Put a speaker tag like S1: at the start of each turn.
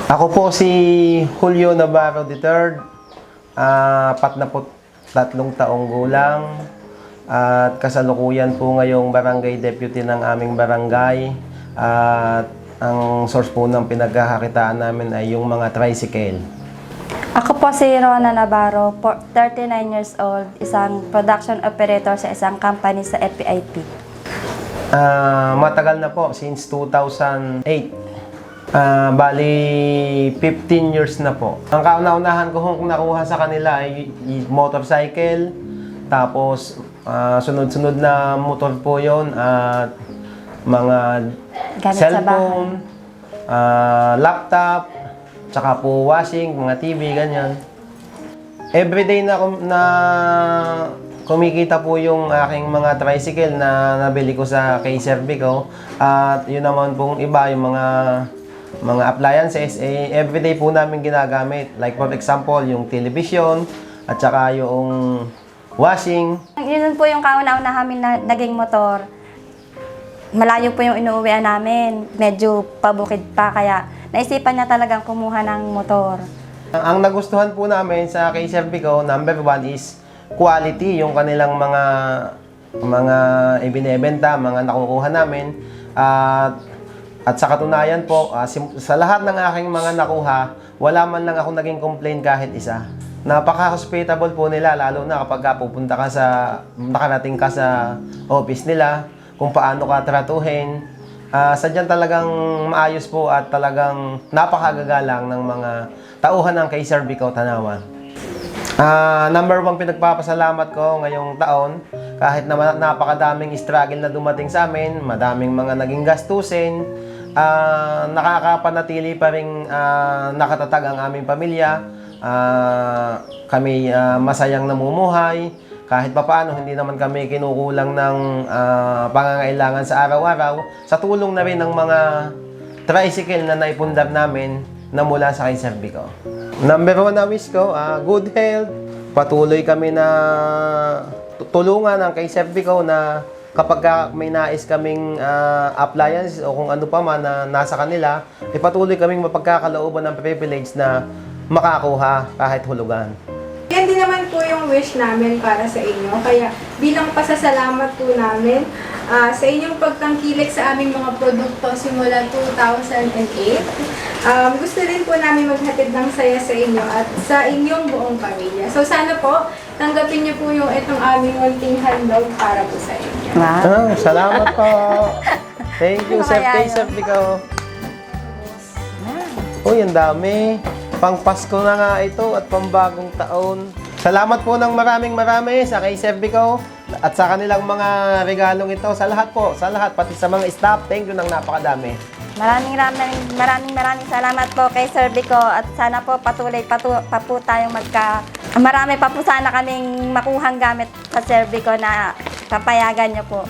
S1: Ako po si Julio Navarro III, 43 taong gulang, at kasalukuyan po ngayong barangay deputy ng aming barangay. At ang source po ng pinagkakakitaan namin ay yung mga tricycle.
S2: Ako po si Rona Navarro, 39 years old, isang production operator sa isang company sa FPIP.
S1: Matagal na po, since 2008. Bali, 15 years na po. Ang kauna-unahan ko kung nakuha sa kanila ay motorcycle, tapos sunod-sunod na motor po yon, at mga
S2: Gamit sa
S1: cellphone, laptop, tsaka po washing, mga TV, ganyan. Everyday na kumikita po yung aking mga tricycle na nabili ko sa kay Servico. At yun naman pong iba, yung mga appliances, everyday po namin ginagamit. Like for example, yung television, at saka yung washing.
S2: Yun po yung kauna-una namin na naging motor. Malayo po yung inuuwian namin. Medyo pabukid pa, kaya naisipan niya talagang kumuha ng motor.
S1: Ang nagustuhan po namin sa kay Servico, number 1 is quality, yung kanilang mga ibinebenta, mga nakukuha namin. At sa katunayan po, sa lahat ng aking mga nakuha, wala man lang ako naging complaint kahit isa. Napaka-hospitable po nila, lalo na kapag nakarating ka sa office nila, kung paano ka tratuhin. Sadyang talagang maayos po at talagang napakagagalang ng mga tauhan ng kay Servico Tanawan. Number 1 pinagpapasalamat ko ngayong taon, kahit na napakadaming struggle na dumating sa amin, madaming mga naging gastusin, nakakapanatili pa rin nakatatag ang aming pamilya. Kami masayang namumuhay, kahit papaano hindi naman kami kinukulang ng pangangailangan sa araw-araw, sa tulong na rin ng mga tricycle na naipundar namin na mula sa kay Servico. Number 1 na wish ko, good health. Patuloy kami na tulungan ng kay Servico na kapag may nais kaming appliances o kung ano pa man na nasa kanila, patuloy kaming mapagkakalooban ng privilege na makakuha kahit hulugan.
S3: Yan din naman po yung wish namin para sa inyo. Kaya bilang pasasalamat po namin sa inyong pagtangkilik sa aming mga produkto simula 2008, gusto rin po namin maghatid ng saya sa inyo at sa inyong buong pamilya. So sana po, tanggapin niyo po yung itong aming munting handog para po sa inyo.
S2: Wow.
S1: Salamat po. Thank you, Chef Kay Servico. Uy, ang dami. Pang Pasko na nga ito at pambagong taon. Salamat po ng marami sa kay Servico at sa kanilang mga regalong ito. Sa lahat po, sa lahat, pati sa mga staff. Thank you ng napakadami.
S2: Maraming salamat po kay Servico at sana po patuloy pa po tayong marami pa po sana kaming makuhang gamit sa Servico na papayagan niyo po.